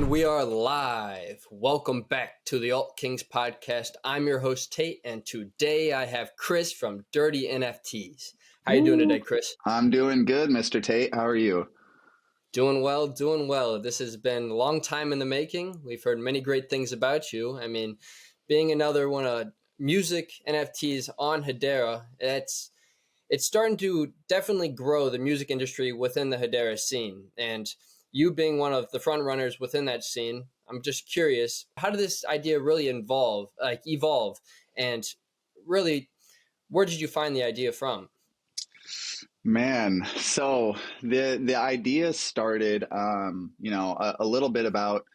we are live. Welcome back to the Alt Kings podcast. I'm your host, Tate, and today I have Chris from Derrrty NFTs. How you doing today, Chris? I'm doing good, Mr. Tate. How are you? Doing well, doing well. This has been a long time in the making. We've heard many great things about you. I mean, being another one of music NFTs on Hedera, it's starting to definitely grow the music industry within the Hedera scene. And you being one of the front runners within that scene, I'm just curious, how did this idea really evolve? And really, where did you find the idea from? Man, so the idea started, a little bit about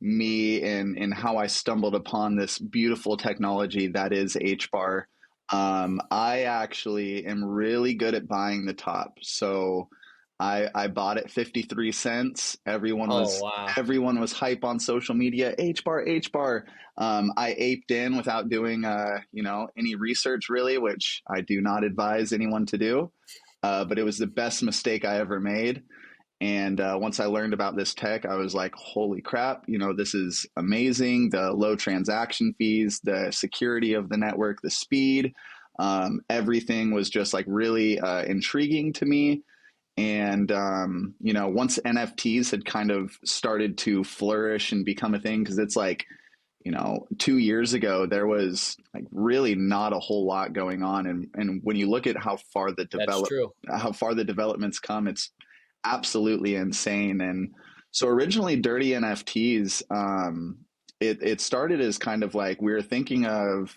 me and how I stumbled upon this beautiful technology that is HBAR. I actually am really good at buying the top. So I bought it 53 cents. Everyone was hype on social media. HBAR. I aped in without doing any research really, which I do not advise anyone to do. But it was the best mistake I ever made. And once I learned about this tech, I was like, holy crap, this is amazing. The low transaction fees, the security of the network, the speed, everything was just like really intriguing to me. And, once NFTs had kind of started to flourish and become a thing, because it's like, 2 years ago, there was like really not a whole lot going on. And when you look at how far the developments come, it's absolutely insane. And so originally Derrrty NFTs, it started as kind of like, we were thinking of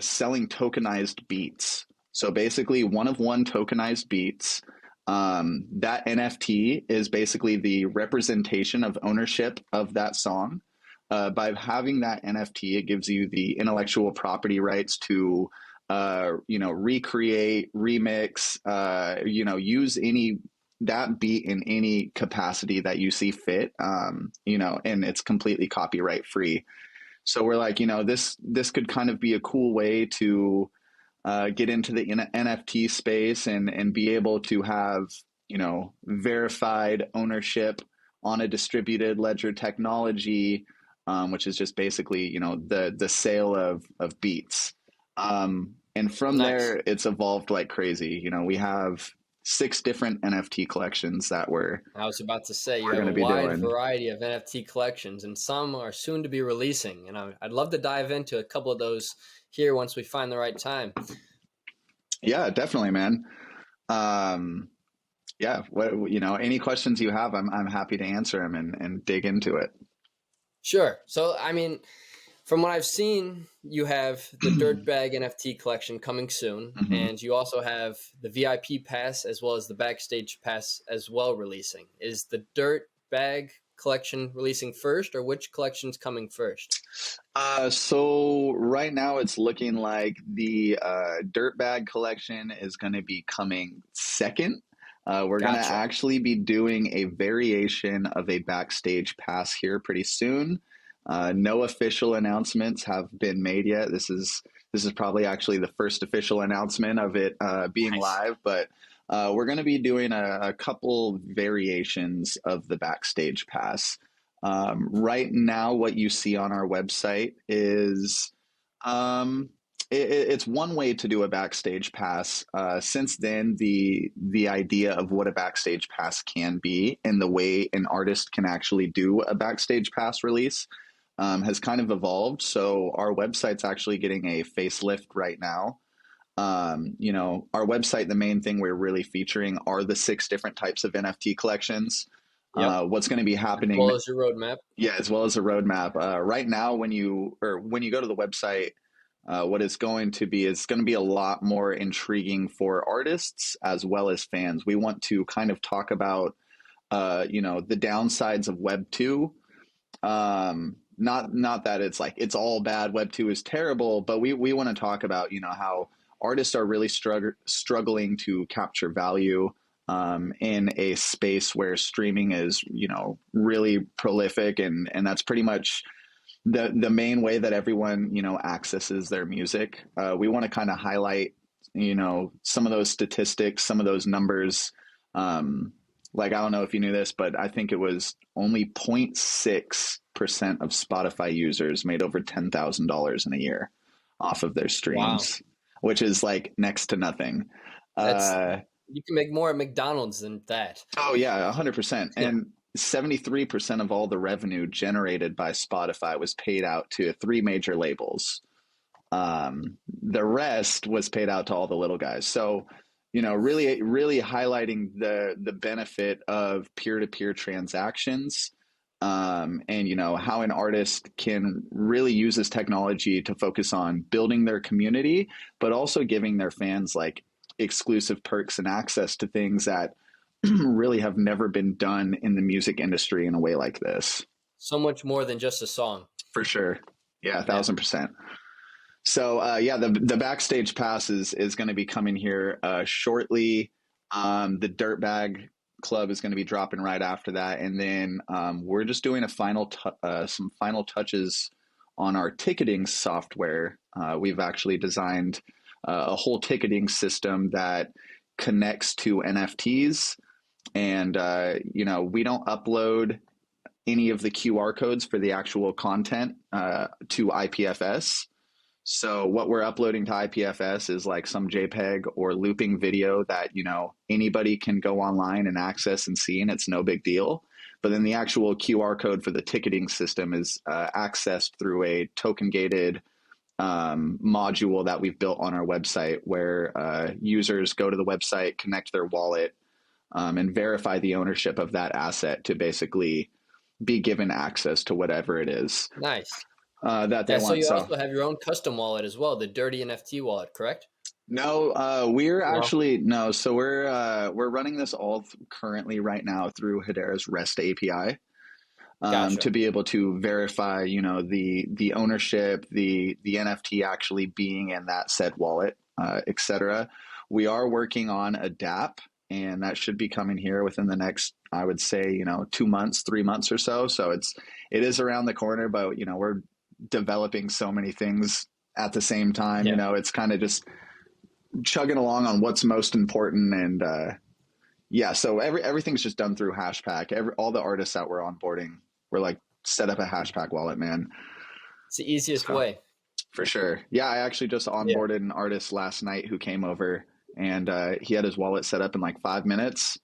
selling tokenized beats. So basically one of one tokenized beats. That NFT is basically the representation of ownership of that song. By having that NFT, it gives you the intellectual property rights to, recreate, remix, use that beat in any capacity that you see fit, and it's completely copyright free. So we're like, this could kind of be a cool way to get into the NFT space and be able to have, verified ownership on a distributed ledger technology, which is just basically, the sale of beats. And from there, it's evolved like crazy. We have 6 different NFT collections that I was about to say, you have a wide variety of NFT collections, and some are soon to be releasing. And I'd love to dive into a couple of those here once we find the right time. Yeah, definitely, man. Any questions you have, I'm happy to answer them and dig into it. Sure. So, I mean, from what I've seen, you have the Dirtbag NFT collection coming soon, and you also have the VIP pass as well as the backstage pass as well releasing. Is the Dirtbag collection releasing first, or which collection's coming first? So right now it's looking like the Dirtbag collection is going to be coming second. We're going to actually be doing a variation of a backstage pass here pretty soon. No official announcements have been made yet. This is probably actually the first official announcement of it being live, but we're going to be doing a couple variations of the backstage pass. Right now, what you see on our website is it's one way to do a backstage pass. Since then, the idea of what a backstage pass can be and the way an artist can actually do a backstage pass release has kind of evolved. So our website's actually getting a facelift right now. Our website, the main thing we're really featuring are the 6 different types of NFT collections. Yep. What's going to be happening? As well as your roadmap. Yeah, as well as a roadmap. Right now, when you go to the website, what it's going to be is going to be a lot more intriguing for artists as well as fans. We want to kind of talk about, the downsides of Web 2. Not that it's like it's all bad. Web 2 is terrible, but we want to talk about, how artists are really struggling to capture value in a space where streaming is, really prolific, and that's pretty much the main way that everyone, accesses their music. We want to kind of highlight, some of those statistics, some of those numbers, like, I don't know if you knew this, but I think it was only 0.6% of Spotify users made over $10,000 in a year off of their Wow. streams, which is like next to nothing. That's Uh, you can make more at McDonald's than that. oh yeah, 100%. Yeah. And 73% of all the revenue generated by Spotify was paid out to three major labels. The rest was paid out to all the little guys. So, really, really highlighting the benefit of peer to peer transactions, and how an artist can really use this technology to focus on building their community, but also giving their fans like exclusive perks and access to things that really have never been done in the music industry in a way like this. So much more than just a song. For sure. Yeah, Yeah. 1,000%. So yeah, the backstage pass is going to be coming here shortly. The Dirtbag Club is going to be dropping right after that, and then we're just doing some final touches on our ticketing software. We've actually designed a whole ticketing system that connects to NFTs, and we don't upload any of the QR codes for the actual content to IPFS. So what we're uploading to IPFS is like some JPEG or looping video that, anybody can go online and access and see, and it's no big deal. But then the actual QR code for the ticketing system is accessed through a token gated module that we've built on our website, where users go to the website, connect their wallet, and verify the ownership of that asset to basically be given access to whatever it is Nice. that they Yeah, so want. you So also have your own custom wallet as well, the Derrty NFT wallet, correct? no, we're No. actually no. So we're running this all currently right now through Hedera's REST API, Gotcha. to be able to verify, the ownership, the NFT actually being in that said wallet, etc. We are working on a DApp, and that should be coming here within the next, I would say, 2 months, 3 months or so. So it is around the corner, but we're developing so many things at the same time. Yeah. It's kind of just chugging along on what's most important, and yeah, so everything's just done through Hashpack. All the artists that we're onboarding, we're like, set up a Hashpack wallet, man. It's the easiest So way. for sure. Yeah, I actually just Yeah. onboarded an artist last night who came over, and he had his wallet set up in like 5 minutes.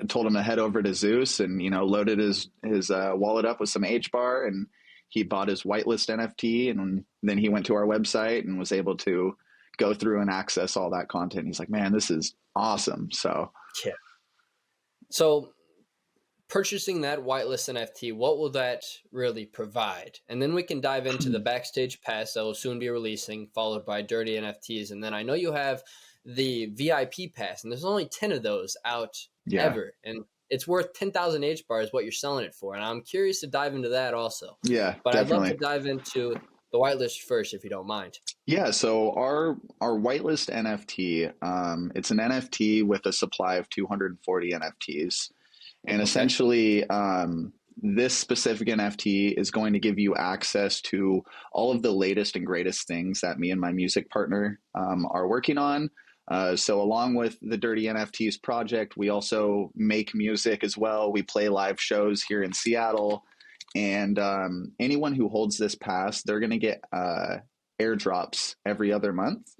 Told him to head over to Zeus, and loaded his wallet up with some HBAR, and he bought his whitelist NFT, and then he went to our website and was able to go through and access all that content. He's like, man, this is awesome. So Yeah. So purchasing that whitelist NFT, what will that really provide? And then we can dive into the backstage pass that will soon be releasing, followed by Derrty NFTs. And then I know you have the VIP pass, and there's only 10 of those out yeah, ever. And it's worth 10,000 H bars what you're selling it for. And I'm curious to dive into that also. yeah, But I'd love to definitely. dive into the whitelist first, if you don't mind. Yeah, so our whitelist NFT, it's an NFT with a supply of 240 NFTs, and Okay. essentially, this specific NFT is going to give you access to all of the latest and greatest things that me and my music partner are working on. So, along with the Derrty NFTs project, we also make music as well. We play live shows here in Seattle, and anyone who holds this pass, they're going to get airdrops every other month.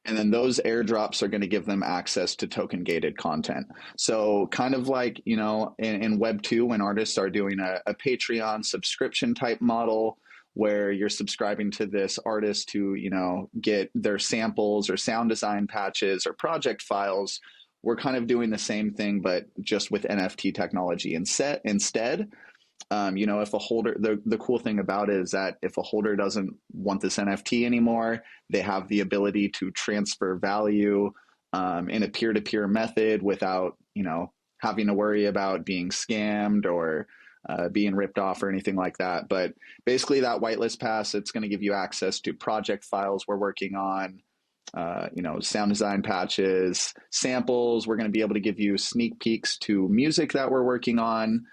And then those airdrops are going to give them access to token gated content. So, kind of like, in Web 2, when artists are doing a Patreon subscription type model, where you're subscribing to this artist to, get their samples or sound design patches or project files, we're kind of doing the same thing, but just with NFT technology. Instead, if a holder, the cool thing about it is that if a holder doesn't want this NFT anymore, they have the ability to transfer value in a peer-to-peer method without, having to worry about being scammed or being ripped off or anything like that. But basically, that whitelist pass, it's going to give you access to project files we're working on, sound design patches, samples. We're going to be able to give you sneak peeks to music that we're working on.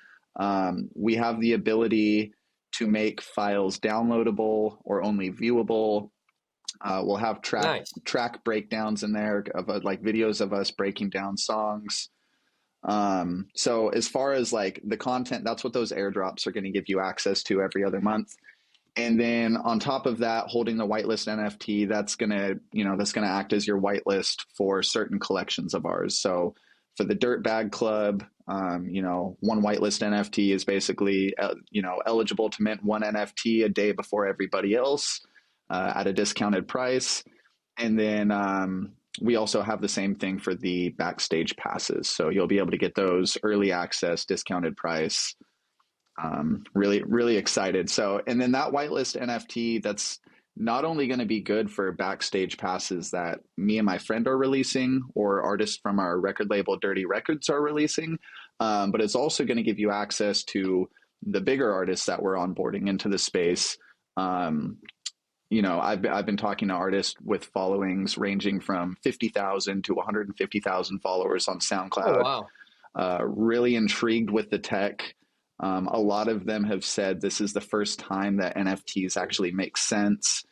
We have the ability to make files downloadable or only viewable. We'll have track Nice. track breakdowns in there of like videos of us breaking down songs. So as far as like the content, that's what those airdrops are going to give you access to every other month. And then on top of that, holding the whitelist NFT, that's gonna act as your whitelist for certain collections of ours. So for the Dirt Bag Club, one whitelist NFT is basically eligible to mint one NFT a day before everybody else at a discounted price. And then we also have the same thing for the backstage passes. So you'll be able to get those early access, discounted price. Really, really excited. So, and then that whitelist NFT, that's not only going to be good for backstage passes that me and my friend are releasing or artists from our record label Derrrty Records are releasing, but it's also going to give you access to the bigger artists that we're onboarding into the space. I've been talking to artists with followings ranging from 50,000 to 150,000 followers on Oh, SoundCloud. wow. Really intrigued with the tech. A lot of them have said this is the first time that NFTs actually make sense.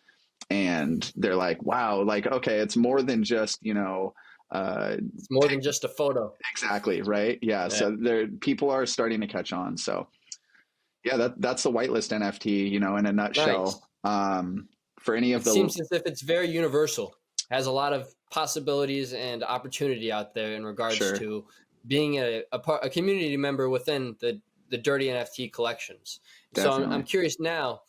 And they're like, wow, like, okay, it's more than just, It's more than just a photo. exactly, right? Yeah. So people are starting to catch on. So yeah, that's the whitelist NFT, in a Nice. nutshell. For any of It the, seems as if it's very universal, has a lot of possibilities and opportunity out there in regards sure, to being a community member within the Derrrty NFT collections. So I'm definitely. curious now,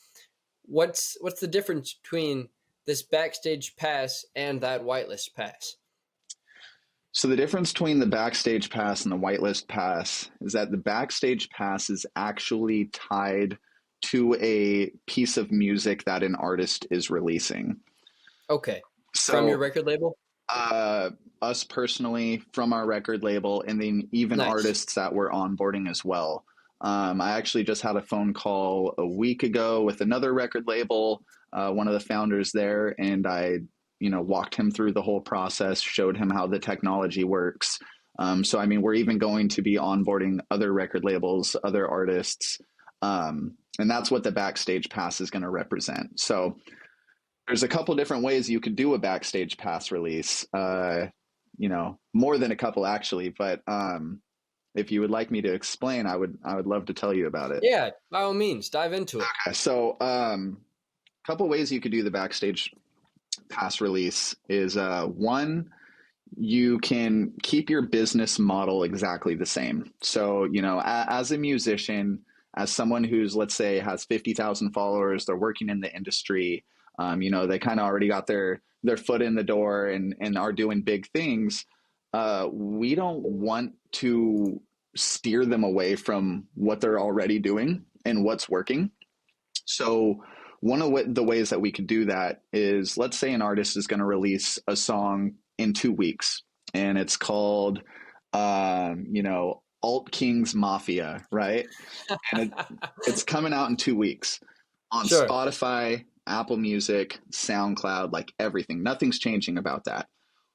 what's the difference between this backstage pass and that whitelist pass? So the difference between the backstage pass and the whitelist pass is that the backstage pass is actually tied to a piece of music that an artist is releasing. Okay. From your So record label? uh, us personally from our record label, and then even Nice. artists that we're onboarding as well. I actually just had a phone call a week ago with another record label, one of the founders there, and I, walked him through the whole process, showed him how the technology works. So, I mean, we're even going to be onboarding other record labels, other artists, and that's what the backstage pass is going to represent. So, there's a couple different ways you could do a backstage pass release. More than a couple actually, but if you would like me to explain, I would love to tell you about it. Yeah, by all means, dive into it. Okay, so a couple ways you could do the backstage pass release is one, you can keep your business model exactly the same. So, as a musician, as someone who's, let's say, has 50,000 followers, they're working in the industry, they kind of already got their foot in the door and are doing big things. We don't want to steer them away from what they're already doing and what's working. So one of the ways that we could do that is, let's say an artist is going to release a song in 2 weeks, and it's called, Alt Kings Mafia, right? And it's coming out in 2 weeks on Sure. Spotify, Apple Music, SoundCloud, like everything. Nothing's changing about that.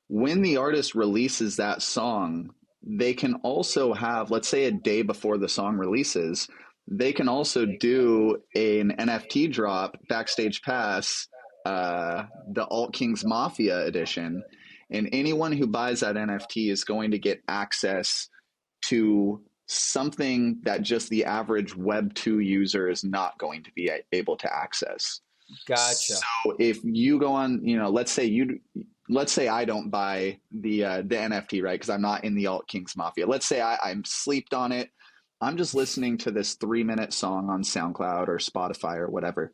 When the artist releases that song, they can also have, let's say, a day before the song releases, they can also do an NFT drop, backstage pass, the Alt Kings Mafia edition. And anyone who buys that NFT is going to get access to something that just the average Web 2 user is not going to be able to access. Gotcha. So if you go on, let's say I don't buy the NFT, right? Because I'm not in the Alt Kings Mafia. Let's say I'm sleeped on it. I'm just listening to this 3-minute song on SoundCloud or Spotify or whatever,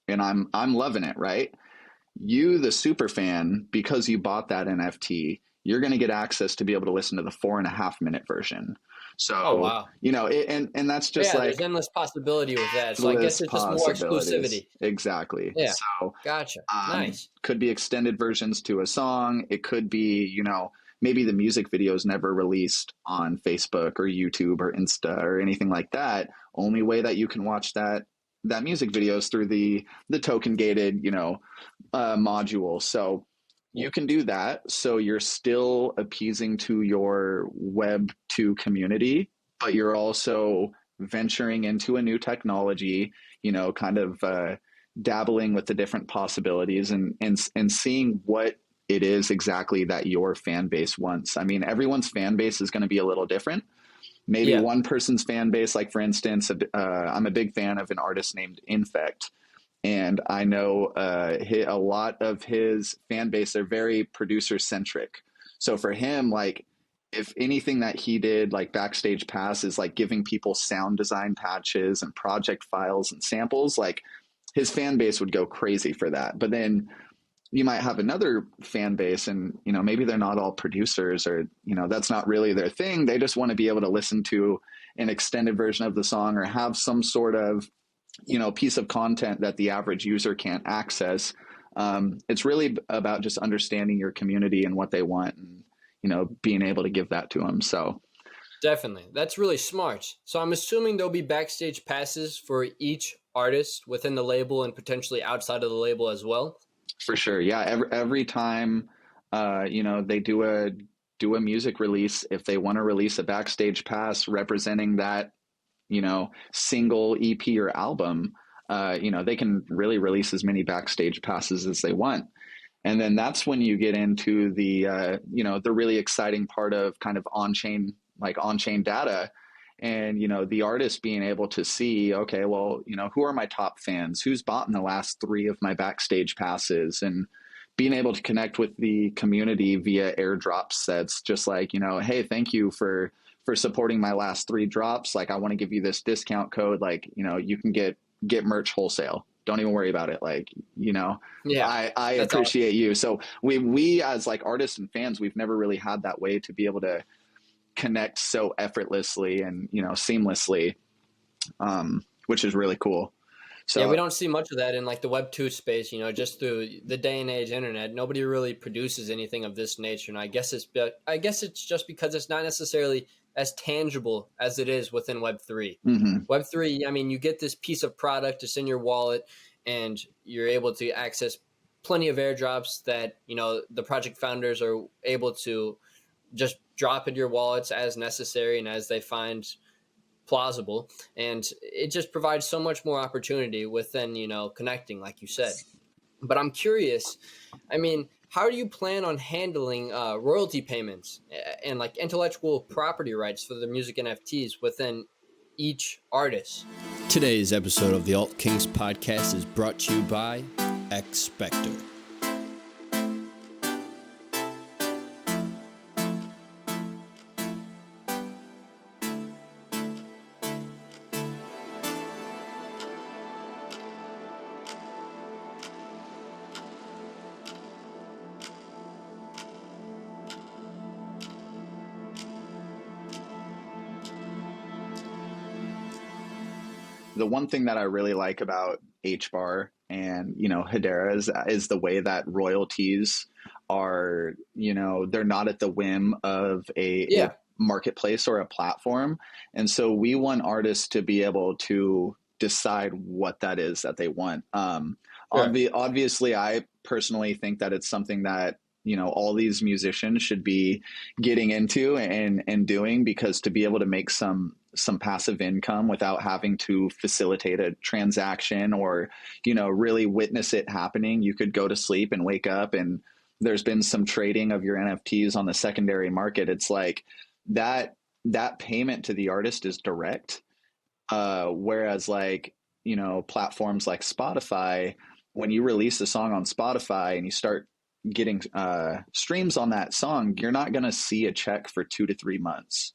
and I'm loving it, right? You, the super fan, because you bought that NFT, you're going to get access to be able to listen to the 4.5-minute version. Oh, So, wow. and that's just Yeah, there's like endless possibility with that. So I guess endless it's just more possibilities. exclusivity. Exactly. Yeah. So, Gotcha. Nice. could be extended versions to a song. It could be, maybe the music video is never released on Facebook or YouTube or Insta or anything like that. Only way that you can watch that music video is through the token gated, module. So you can do that. So you're still appeasing to your Web 2 community, but you're also venturing into a new technology, kind of dabbling with the different possibilities and seeing what it is exactly that your fan base wants. I mean, everyone's fan base is going to be a little different. Maybe Yeah. one person's fan base, like for instance, I'm a big fan of an artist named Infect. And I know a lot of his fan base, they're very producer centric. So for him, like if anything that he did, like Backstage Pass, is like giving people sound design patches and project files and samples, like his fan base would go crazy for that. But then you might have another fan base and, you know, maybe they're not all producers or, you know, that's not really their thing. They just want to be able to listen to an extended version of the song or have some sort of, you know, piece of content that the average user can't access. It's really about just understanding your community and what they want and, you know, being able to give that to them. So Definitely. That's really smart. So I'm assuming there'll be backstage passes for each artist within the label and potentially outside of the label as well. for sure. Yeah. Every time, you know, they do a music release, if they want to release a backstage pass representing that, you know, single EP or album, you know, they can really release as many backstage passes as they want. And then that's when you get into the, you know, the really exciting part of kind of on-chain data and, you know, the artist being able to see, okay, well, you know, who are my top fans? Who's bought in the last 3 of my backstage passes? And being able to connect with the community via airdrop sets, just like, you know, hey, thank you for supporting my last 3 drops. Like, I want to give you this discount code. Like, you know, you can get merch wholesale. Don't even worry about it. Like, you know, Yeah, I that's awesome. appreciate you. So we as like artists and fans, we've never really had that way to be able to connect so effortlessly and, you know, seamlessly, which is really cool. Yeah, we So don't see much of that in like the Web 2 space, you know, just through the day and age internet. Nobody really produces anything of this nature. And I guess it's just because it's not necessarily as tangible as it is within Web 3. mhm. Web 3, I mean, you get this piece of product, it's in your wallet, and you're able to access plenty of airdrops that, you know, the project founders are able to just drop into your wallets as necessary and as they find plausible, and it just provides so much more opportunity within, you know, connecting like you said. But I'm curious, I mean, how do you plan on handling royalty payments and like intellectual property rights for the music NFTs within each artist? Today's episode of the Alt Kings podcast is brought to you by Expector. The one thing that I really like about HBAR and, you know, Hedera is the way that royalties are, you know, they're not at the whim of a Yeah, marketplace or a platform. And so we want artists to be able to decide what that is that they want. sure. Obviously, I personally think that it's something that, you know, all these musicians should be getting into and doing, because to be able to make some passive income without having to facilitate a transaction or, you know, really witness it happening. You could go to sleep and wake up and there's been some trading of your NFTs on the secondary market. It's like that payment to the artist is direct. Whereas like, you know, platforms like Spotify, when you release a song on Spotify and you start getting streams on that song, you're not going to see a check for 2 to 3 months.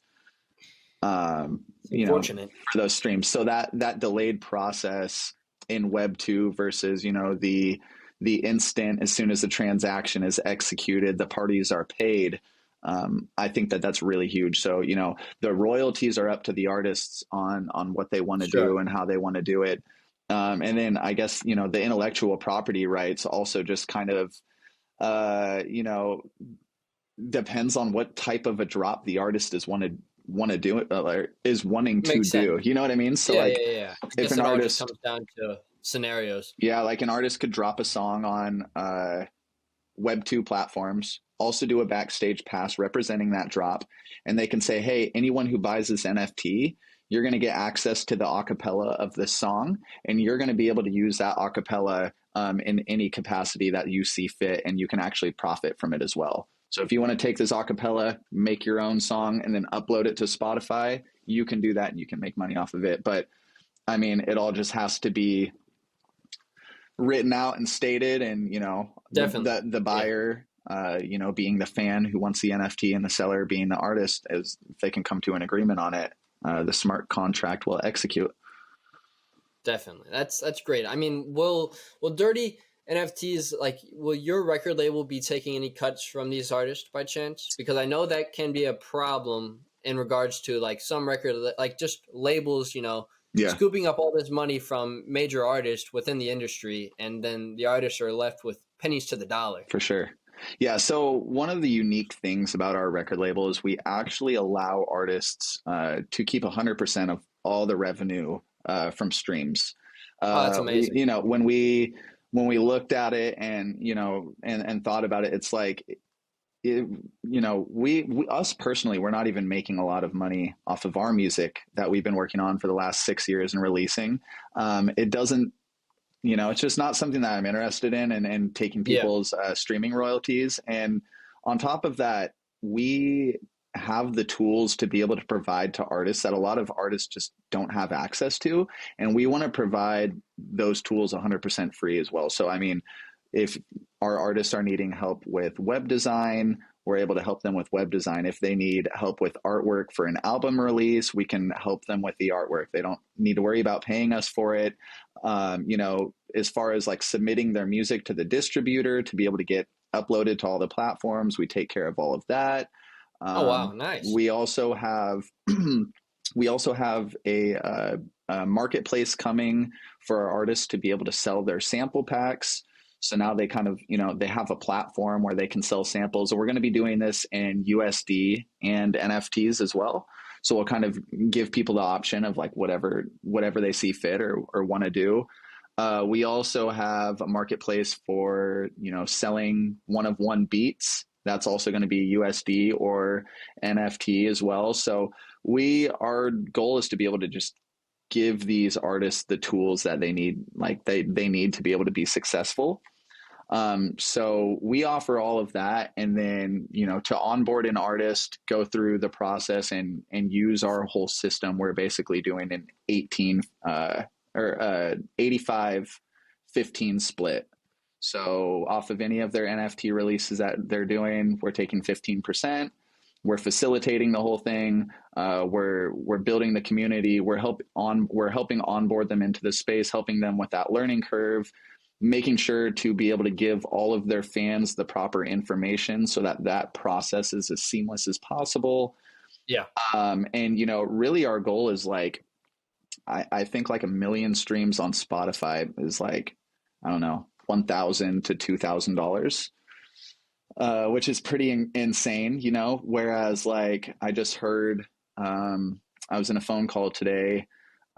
It's You know, unfortunate. for those streams. So that delayed process in Web 2 versus, you know, the instant, as soon as the transaction is executed, the parties are paid. I think that that's really huge. So, you know, the royalties are up to the artists on what they want to Sure. do and how they want to do it. And then I guess, you know, the intellectual property rights also just kind of, you know, depends on what type of a drop the artist is want to do it, is wanting to Makes sense. do. You know what I mean? So Yeah, like yeah, yeah. I if guess an it all just artist, comes down to scenarios. yeah, like an artist could drop a song on Web 2 platforms, also do a backstage pass representing that drop, and they can say, hey, anyone who buys this NFT, you're going to get access to the acapella of this song, and you're going to be able to use that acapella in any capacity that you see fit, and you can actually profit from it as well. So if you want to take this acapella, make your own song, and then upload it to Spotify, you can do that and you can make money off of it. But I mean, it all just has to be written out and stated, and Definitely. the Yeah, buyer, being the fan who wants the NFT, and the seller being the artist, as if they can come to an agreement on it, the smart contract will execute. definitely. That's great. I mean, will Derrrty NFTs, like, will your record label be taking any cuts from these artists by chance? Because I know that can be a problem in regards to like some record, like just labels, Yeah, scooping up all this money from major artists within the industry, and then the artists are left with pennies to the dollar. for sure. Yeah, so one of the unique things about our record label is we actually allow artists to keep 100% of all the revenue from streams. Oh, that's We, amazing. when we looked at it, and and thought about it, it's like, we us personally, we're not even making a lot of money off of our music that we've been working on for the last 6 years and releasing. It doesn't, it's just not something that I'm interested in, and taking Yeah. people's streaming royalties. And on top of that, we have the tools to be able to provide to artists that a lot of artists just don't have access to. And we want to provide those tools 100% free as well. So, I mean, if our artists are needing help with web design, we're able to help them with web design. If they need help with artwork for an album release, we can help them with the artwork. They don't need to worry about paying us for it. As far as like submitting their music to the distributor to be able to get uploaded to all the platforms, we take care of all of that. Oh wow, nice. We also have a marketplace coming for our artists to be able to sell their sample packs. So now they kind of, they have a platform where they can sell samples. And we're going to be doing this in USD and NFTs as well. So we'll kind of give people the option of like whatever they see fit or want to do. We also have a marketplace for, selling one of one beats. That's also going to be USD or NFT as well. So our goal is to be able to just give these artists the tools that they need, like they need to be able to be successful. So we offer all of that. And then, to onboard an artist, go through the process and use our whole system, we're basically doing an 85-15 split. So off of any of their NFT releases that they're doing, we're taking 15%. We're facilitating the whole thing. We're building the community. We're helping onboard them into the space, helping them with that learning curve, making sure to be able to give all of their fans the proper information so that process is as seamless as possible. Yeah. And really our goal is like, I think like 1 million streams on Spotify is like, I don't know, $1,000 to $2,000. Which is pretty insane, whereas like I just heard, I was in a phone call today.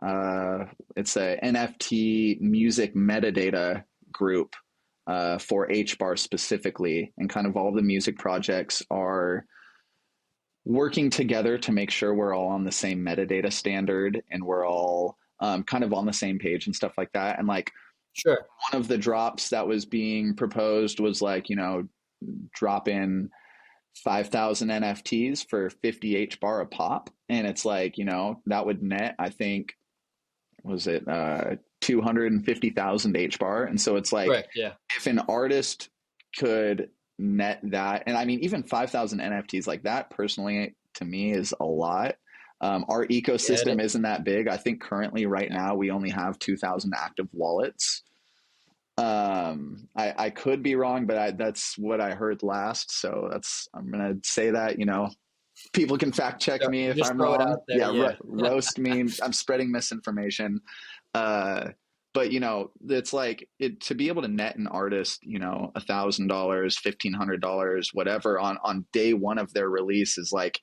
It's a NFT music metadata group for HBAR specifically, and kind of all the music projects are working together to make sure we're all on the same metadata standard, and we're all kind of on the same page and stuff like that. And like, Sure. one of the drops that was being proposed was like, drop in 5,000 NFTs for 50 HBAR a pop. And it's like, that would net, I think, was it 250,000 HBAR. And so it's like, Correct. Yeah. if an artist could net that, and I mean, even 5,000 NFTs like that, personally, to me is a lot. Our ecosystem isn't that big. I think currently right now we only have 2,000 active wallets. I could be wrong, but that's what I heard last. So I'm going to say that, people can fact check me if Just I'm throw it wrong. out there. Yeah. Yeah. Roast me. I'm spreading misinformation. But it's like to be able to net an artist, $1,000, $1,500, whatever on day one of their release is like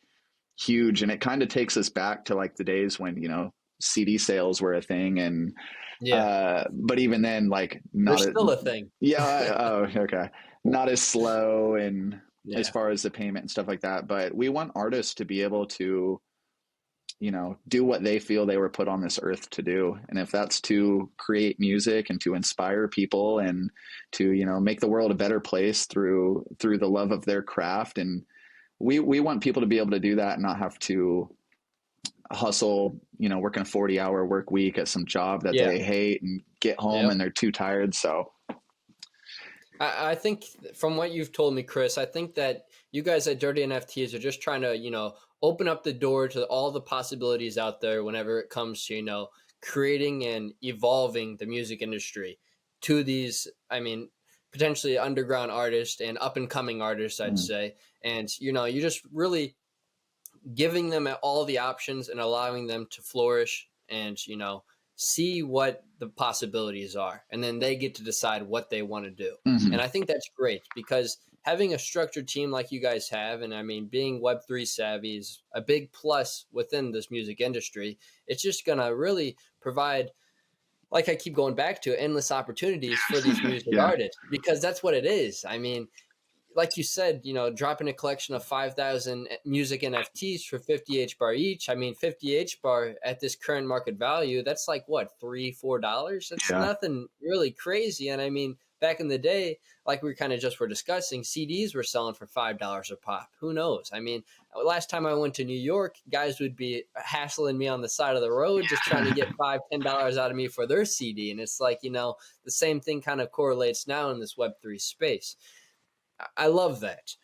huge. And it kind of takes us back to like the days when, CD sales were a thing. And, Yeah. but even then, like They're still a thing. yeah. Oh, okay. Not as slow and as Yeah. far as the payment and stuff like that. But we want artists to be able to do what they feel they were put on this earth to do. And if that's to create music and to inspire people and to, make the world a better place through the love of their craft. And we want people to be able to do that and not have to hustle, working a 40-hour work week at some job that they hate and get home and they're too tired. So I think from what you've told me, Chris, I think that you guys at Derrrty NFTs are just trying to, open up the door to all the possibilities out there whenever it comes to, creating and evolving the music industry to these, potentially underground artists and up and coming artists, I'd say. And, you're just really giving them all the options and allowing them to flourish and, see what the possibilities are. And then they get to decide what they want to do. Mm-hmm. And I think that's great because having a structured team like you guys have, and being Web3 savvy is a big plus within this music industry. It's just going to really provide, like I keep going back to, endless opportunities for these music artists, because that's what it is. Like you said, dropping a collection of 5,000 music NFTs for 50 HBAR each. 50 HBAR at this current market value, that's like what, $3-4? That's nothing really crazy. And back in the day, like we kind of just were discussing, CDs were selling for $5 a pop. Who knows? Last time I went to New York, guys would be hassling me on the side of the road, just trying to get $5-10 out of me for their CD. And it's like, the same thing kind of correlates now in this Web3 space. I love that.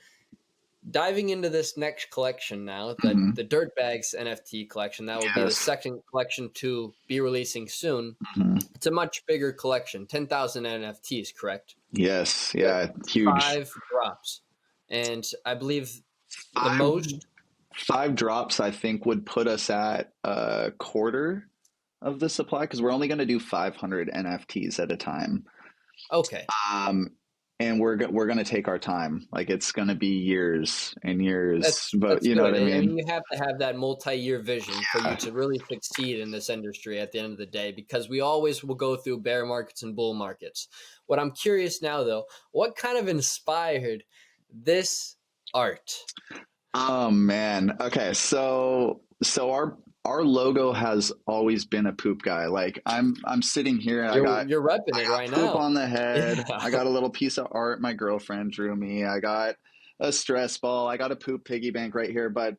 Diving into this next collection now, the Dirtbags NFT collection, that will be the second collection to be releasing soon. It's a much bigger collection, 10,000 NFTs, correct? Yes, yeah, huge. 5 drops. And I believe the most... 5 drops, I think, would put us at a quarter of the supply, because we're only going to do 500 NFTs at a time. Okay. And we're going to take our time. Like, it's going to be years and years, but that's you know good. what I mean? You have to have that multi-year vision for you to really succeed in this industry at the end of the day, because we always will go through bear markets and bull markets. What I'm curious now, though, what kind of inspired this art? Oh man. Okay. So our logo has always been a poop guy. Like, I'm sitting here and you're repping it right now. Poop on the head. Yeah. I got a little piece of art my girlfriend drew me. I got a stress ball. I got a poop piggy bank right here. But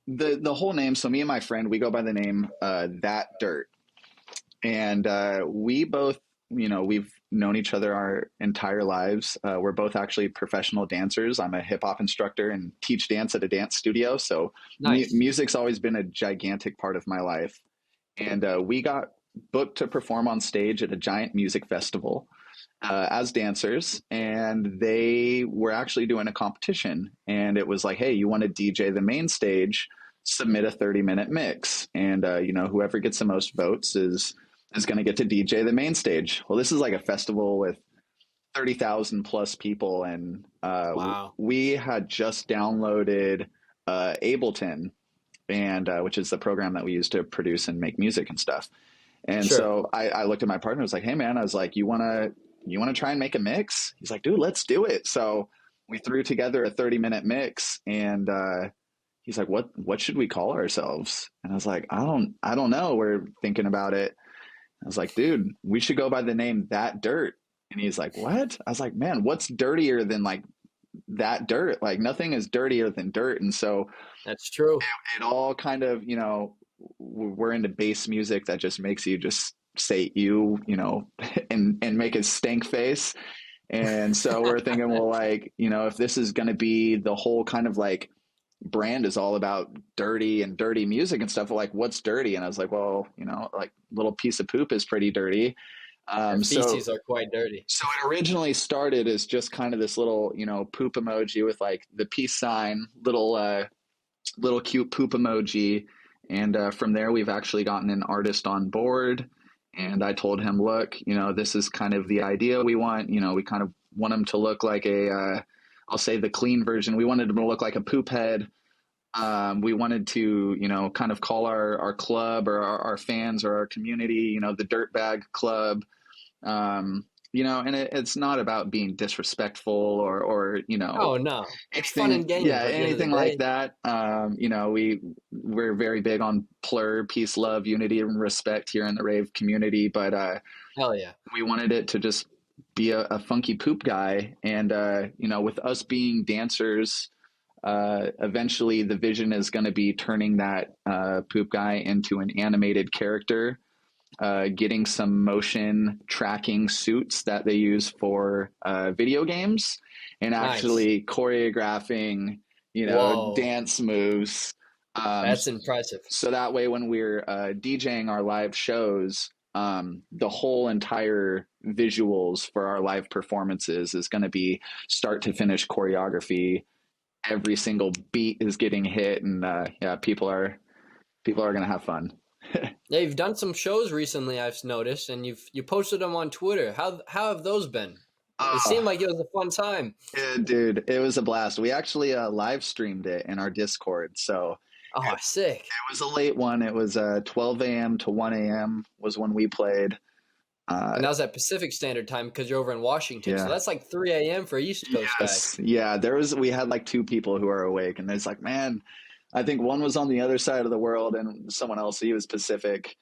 the whole name. So me and my friend, we go by the name That Dirt, and we both, we've known each other our entire lives. We're both actually professional dancers. I'm a hip hop instructor and teach dance at a dance studio. So nice. Music's always been a gigantic part of my life. And we got booked to perform on stage at a giant music festival as dancers. And they were actually doing a competition. And it was like, hey, you want to DJ the main stage, submit a 30-minute mix. And, whoever gets the most votes is going to get to DJ the main stage. Well, this is like a festival with 30,000 plus people. And wow. We had just downloaded Ableton, and which is the program that we use to produce and make music and stuff. And so I looked at my partner, I was like, hey man, I was like, you want to try and make a mix? He's like, dude, let's do it. So we threw together a 30-minute mix, and he's like, what should we call ourselves? And I was like, I don't know. We're thinking about it. I was like, dude, we should go by the name That Dirt. And he's like, what? I was like, man, what's dirtier than like that dirt? Like, nothing is dirtier than dirt. And so that's true. It all kind of, we're into bass music that just makes you just say and make a stank face. And so we're thinking, well, like, if this is going to be the whole kind of like brand is all about dirty and dirty music and stuff, like, what's dirty? And I was like, well, like, little piece of poop is pretty dirty. Feces are quite dirty. So it originally started as just kind of this little, poop emoji with like the peace sign, little cute poop emoji. And from there, we've actually gotten an artist on board. And I told him, look, this is kind of the idea we want. We kind of want him to look like I'll say the clean version. We wanted him to look like a poop head. We wanted to, kind of call our club or our fans or our community, the Dirtbag Club. and it's not about being disrespectful or Oh no, it's fun anything, and yeah, games at the end of the anything like day. that. We're very big on plur, peace, love, unity, and respect here in the rave community, but Hell yeah. we wanted it to just be a funky poop guy, and with us being dancers, eventually the vision is going to be turning that poop guy into an animated character, getting some motion tracking suits that they use for video games, and Nice. actually choreographing, Whoa, dance moves. Um, that's impressive. so that way, when we're DJing our live shows, the whole entire visuals for our live performances is going to be start to finish choreography. Every single beat is getting hit, and yeah, people are going to have fun. Yeah, you've done some shows recently, I've noticed, and you posted them on Twitter. How have those been? It seemed Oh, like it was a fun time. yeah, dude, it was a blast. We actually live streamed it in our Discord. So Oh, sick. it was a late one. It was 12 a.m. to 1 a.m. was when we played. Uh, And that was at Pacific Standard Time because you're over in Washington. So yeah. that's like 3 a.m. for East Coast guys. Yes. Yeah. We had like two people who are awake, and it's like, man, I think one was on the other side of the world and someone else, he was Pacific.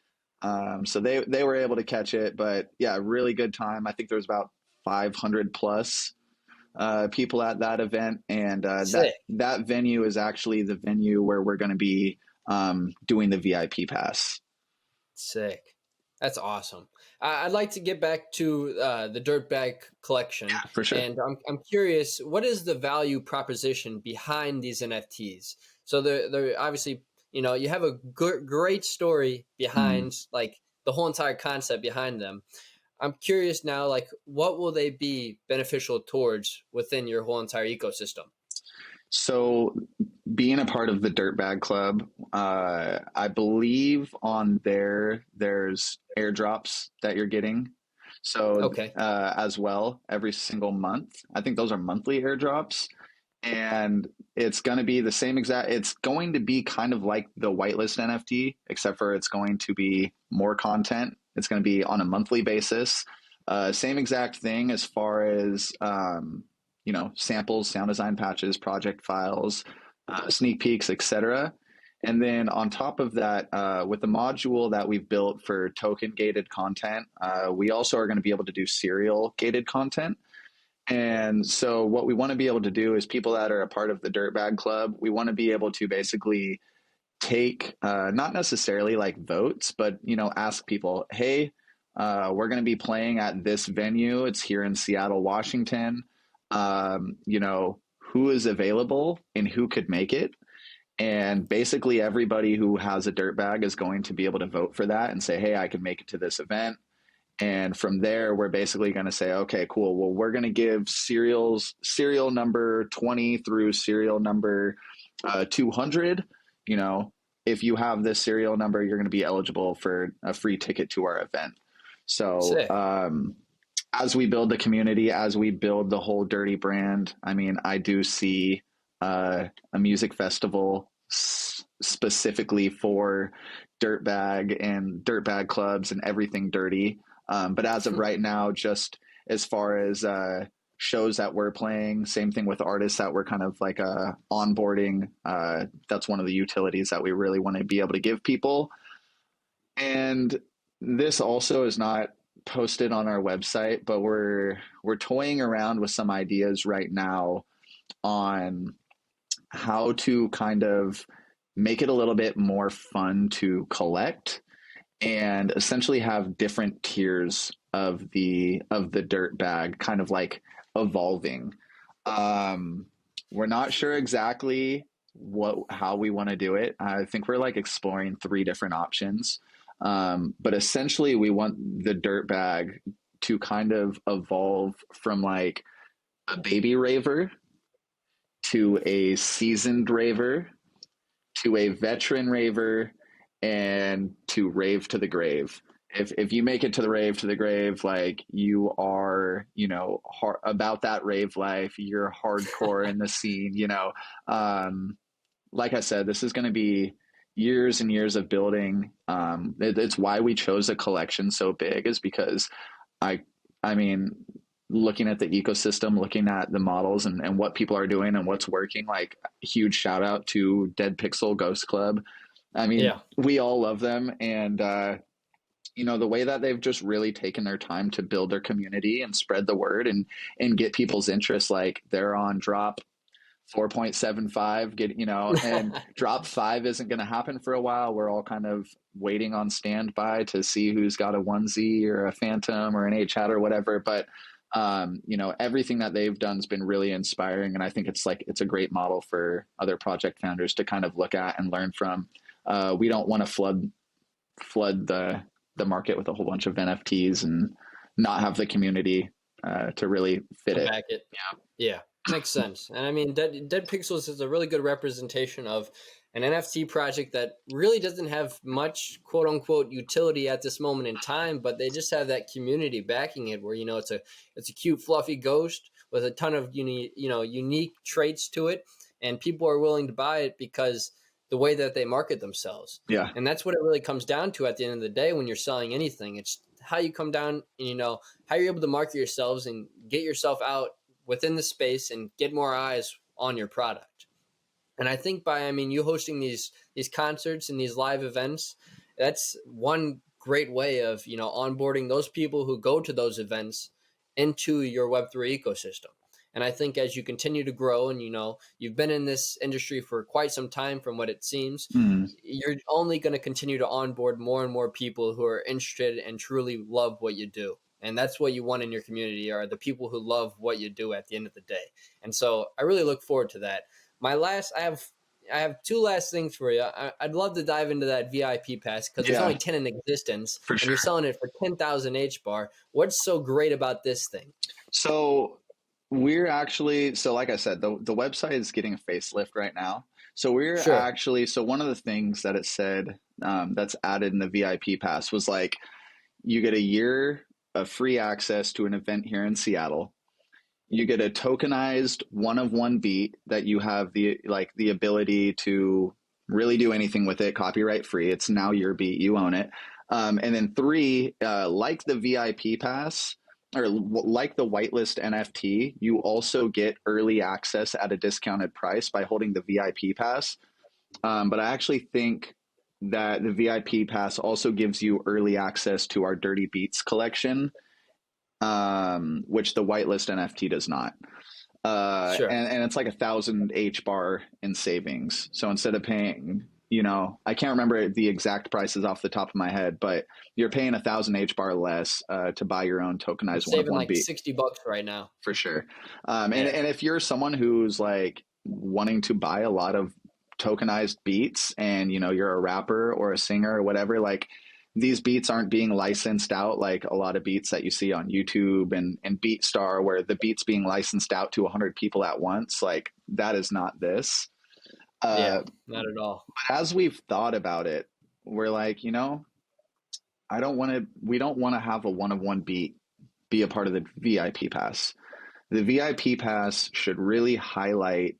So they were able to catch it, but yeah, really good time. I think there was about 500 plus people at that event, and Sick. that venue is actually the venue where we're going to be doing the VIP pass. Sick. That's awesome. I'd like to get back to the Dirtbag collection, For sure. and I'm curious, what is the value proposition behind these NFTs? So they're obviously, you have a great story Mm. behind like the whole entire concept behind them. I'm curious now, like what will they be beneficial towards within your whole entire ecosystem? So, being a part of the Dirtbag Club, I believe on there's airdrops that you're getting. So, Okay, as well, every single month, I think those are monthly airdrops, and it's going to be the same exact. It's going to be kind of like the whitelist NFT, except for it's going to be more content. It's going to be on a monthly basis. Same exact thing as far as samples, sound design patches, project files, sneak peeks, etc. And then on top of that, with the module that we've built for token gated content, we also are going to be able to do serial gated content. And so, what we want to be able to do is people that are a part of the Dirtbag Club, we want to be able to basically take, not necessarily like votes, but ask people, hey, we're going to be playing at this venue. It's here in Seattle, Washington. Who is available and who could make it? And basically, everybody who has a dirt bag is going to be able to vote for that and say, hey, I can make it to this event. And from there, we're basically going to say, okay, cool. Well, we're going to give serial number 20 through serial number 200. If you have this serial number, you're going to be eligible for a free ticket to our event. So, sick. as we build the community, as we build the whole Derrty brand, I mean, I do see a music festival specifically for dirtbag and dirtbag clubs and everything dirty. But as of right now, just as far as shows that we're playing, same thing with artists that we're kind of like onboarding. That's one of the utilities that we really want to be able to give people. And this also is not posted on our website, but we're toying around with some ideas right now on how to kind of make it a little bit more fun to collect and essentially have different tiers of the dirt bag kind of like evolving. We're not sure exactly how we want to do it. I think we're like exploring three different options. But essentially we want the dirt bag to kind of evolve from like a baby raver to a seasoned raver to a veteran raver and to rave to the grave. If you make it to the rave to the grave, like you are, about that rave life, you're hardcore in the scene, like I said, this is going to be years and years of building. It's why we chose a collection so big, is because I I mean, looking at the ecosystem, looking at the models and what people are doing and what's working, like huge shout out to Dead Pixel Ghost Club. I mean, Yeah. we all love them. And, the way that they've just really taken their time to build their community and spread the word and get people's interest, like they're on drop 4.75, and drop 5 isn't going to happen for a while. We're all kind of waiting on standby to see who's got a 1Z or a Phantom or an HChat or whatever. But, everything that they've done has been really inspiring. And I think it's a great model for other project founders to kind of look at and learn from. We don't want to flood the market with a whole bunch of NFTs and not have the community to really fit it. Back it. Yeah. Makes sense. And I mean, Dead Pixels is a really good representation of an NFT project that really doesn't have much quote unquote utility at this moment in time, but they just have that community backing it where, it's a cute, fluffy ghost with a ton of unique traits to it. And people are willing to buy it because the way that they market themselves. Yeah. And that's what it really comes down to at the end of the day when you're selling anything. It's how you come down and, how you're able to market yourselves and get yourself out within the space and get more eyes on your product. And I think you hosting these concerts and these live events, that's one great way of, onboarding those people who go to those events into your Web3 ecosystem. And I think as you continue to grow and, you've been in this industry for quite some time from what it seems, you're only going to continue to onboard more and more people who are interested and truly love what you do. And that's what you want in your community are the people who love what you do at the end of the day. And so I really look forward to that. I have two last things for you. I'd love to dive into that VIP pass because there's only 10 in existence and you're selling it for 10,000 HBAR. What's so great about this thing? So we're actually, like I said, the website is getting a facelift right now. So so one of the things that it said that's added in the VIP pass was like, you get a year of free access to an event here in Seattle. You get a tokenized one-of-one beat that you have the ability to really do anything with it, copyright free. It's now your beat, you own it. And then 3, like the VIP pass, or like the whitelist NFT, you also get early access at a discounted price by holding the VIP pass. But I actually think that the VIP pass also gives you early access to our Derrrty Beats collection, which the whitelist NFT does not. And it's like 1,000 HBAR in savings. So instead of paying, I can't remember the exact prices off the top of my head, but you're paying 1,000 HBAR less to buy your own tokenized one-of-one beat. $60 right now. For sure. And if you're someone who's like wanting to buy a lot of tokenized beats and, you're a rapper or a singer or whatever, like these beats aren't being licensed out like a lot of beats that you see on YouTube and BeatStar, where the beats being licensed out to 100 people at once. Like that is not this. Not at all. But as we've thought about it, we're like, we don't want to have a one-of-one beat be a part of the VIP pass. The VIP pass should really highlight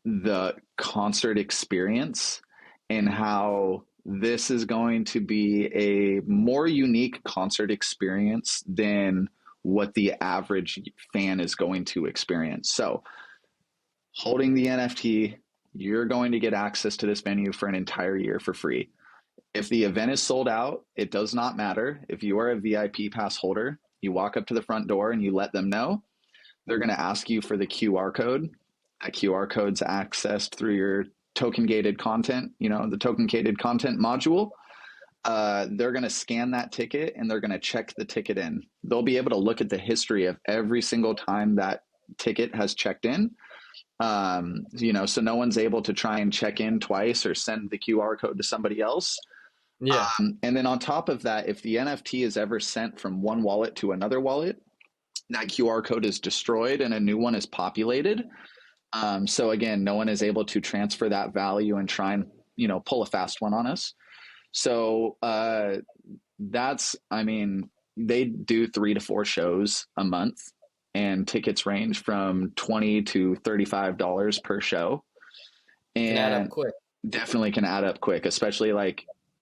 the concert experience and how this is going to be a more unique concert experience than what the average fan is going to experience. So holding the NFT, you're going to get access to this venue for an entire year for free. If the event is sold out, it does not matter. If you are a VIP pass holder, you walk up to the front door and you let them know. They're going to ask you for the QR code. That QR code's accessed through your token gated content, the token gated content module. They're going to scan that ticket and they're going to check the ticket in. They'll be able to look at the history of every single time that ticket has checked in. So no one's able to try and check in twice or send the QR code to somebody else. Yeah. And then on top of that, if the NFT is ever sent from one wallet to another wallet, that QR code is destroyed and a new one is populated. So again, no one is able to transfer that value and try and, pull a fast one on us. So they do 3 to 4 shows a month and tickets range from $20 to $35 per show. And can add up quick. Definitely can add up quick, especially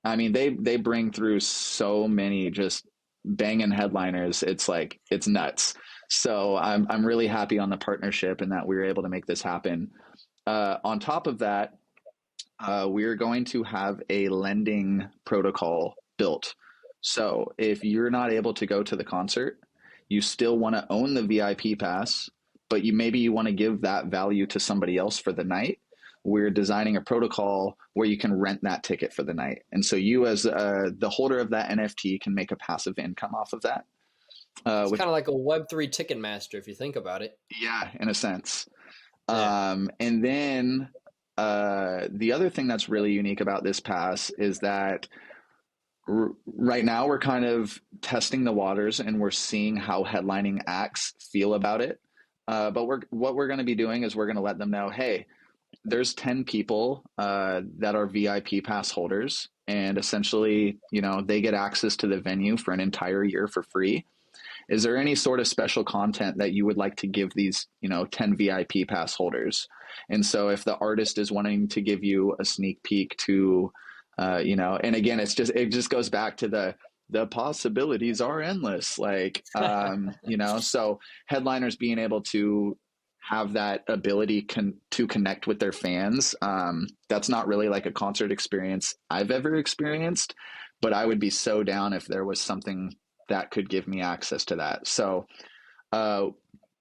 they bring through so many just banging headliners. It's like, it's nuts. So I'm really happy on the partnership and that we were able to make this happen. On top of that, we're going to have a lending protocol built. So if you're not able to go to the concert, you still want to own the VIP pass, but maybe you want to give that value to somebody else for the night. We're designing a protocol where you can rent that ticket for the night. And so you, as the holder of that NFT, can make a passive income off of that. It's kind of like a Web3 Ticketmaster if you think about it. Yeah, in a sense. Yeah. And then the other thing that's really unique about this pass is that right now we're kind of testing the waters and we're seeing how headlining acts feel about it. But what we're going to be doing is we're going to let them know, hey, there's 10 people that are VIP pass holders, and essentially, they get access to the venue for an entire year for free. Is there any sort of special content that you would like to give these, 10 VIP pass holders? And so if the artist is wanting to give you a sneak peek to, and again, it just goes back to the possibilities are endless. Like, so headliners being able to have that ability to connect with their fans. That's not really like a concert experience I've ever experienced, but I would be so down if there was something that could give me access to that. So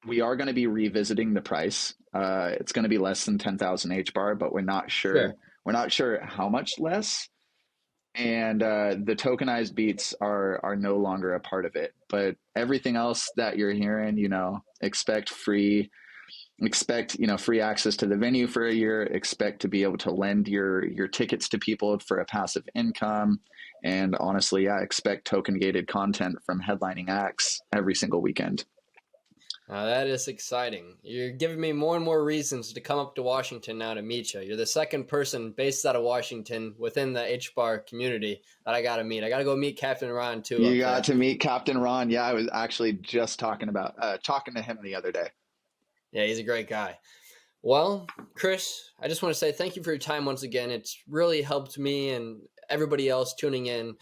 we are going to be revisiting the price. It's going to be less than 10,000 HBAR, but we're not sure. Sure. We're not sure how much less. And the tokenized beats are no longer a part of it. But everything else that you're hearing, expect free access to the venue for a year, expect to be able to lend your tickets to people for a passive income. And honestly, yeah, expect token gated content from headlining acts every single weekend. That is exciting. You're giving me more and more reasons to come up to Washington now to meet you. You're the second person based out of Washington within the HBAR community that I got to meet. I got to go meet Captain Ron too. You got to meet Captain Ron. Yeah, I was actually just talking to him the other day. Yeah, he's a great guy. Well, Chris, I just want to say thank you for your time once again. It's really helped me and everybody else tuning in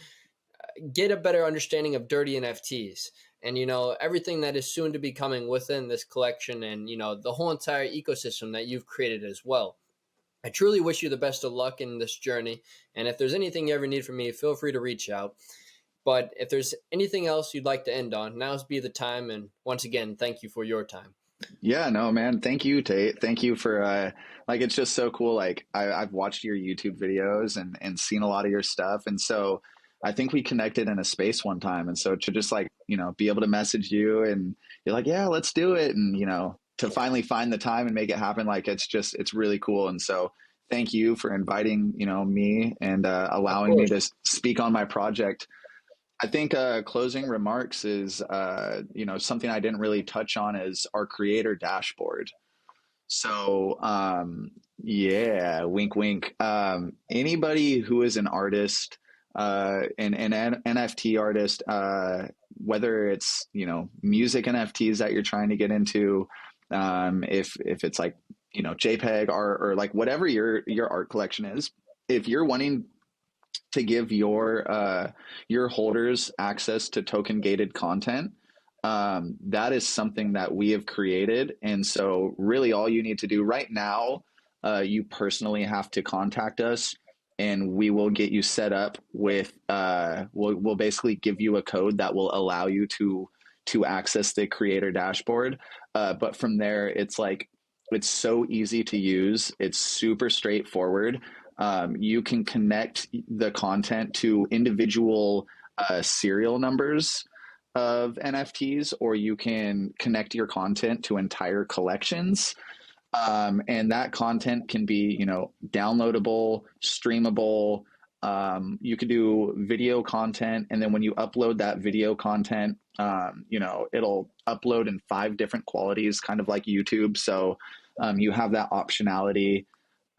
get a better understanding of Derrrty NFTs and, everything that is soon to be coming within this collection and, the whole entire ecosystem that you've created as well. I truly wish you the best of luck in this journey. And if there's anything you ever need from me, feel free to reach out. But if there's anything else you'd like to end on, now's be the time. And once again, thank you for your time. Yeah, no, man. Thank you, Tate. Thank you for it's just so cool. Like I've watched your YouTube videos and seen a lot of your stuff. And so I think we connected in a space one time. And so to just be able to message you and you're like, yeah, let's do it. And, to finally find the time and make it happen. Like, it's really cool. And so thank you for inviting, me and allowing me to speak on my project. I think closing remarks is, something I didn't really touch on is our creator dashboard. So, yeah, wink, wink. Anybody who is an artist, an NFT artist, whether it's, music NFTs that you're trying to get into, if it's like, JPEG or like whatever your art collection is, if you're wanting to give your holders access to token gated content, that is something that we have created. And so really all you need to do right now, you personally have to contact us and we will get you set up with, we'll basically give you a code that will allow you to access the creator dashboard. But from there, it's so easy to use. It's super straightforward. You can connect the content to individual serial numbers of NFTs, or you can connect your content to entire collections. And that content can be, downloadable, streamable. You could do video content. And then when you upload that video content, it'll upload in 5 different qualities, kind of like YouTube. So you have that optionality.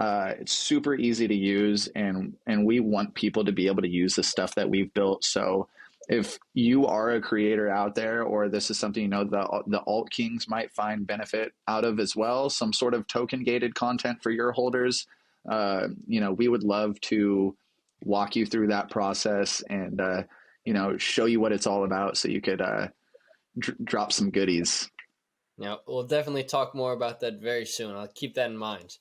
It's super easy to use, and we want people to be able to use the stuff that we've built. So if you are a creator out there, or this is something, the alt kings might find benefit out of as well, some sort of token gated content for your holders, we would love to walk you through that process and, show you what it's all about so you could drop some goodies. Yeah, we'll definitely talk more about that very soon. I'll keep that in mind.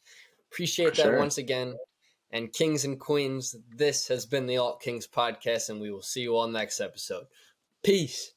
Appreciate For that sure. once again. And kings and queens, this has been the Alt Kings podcast, and we will see you all next episode. Peace.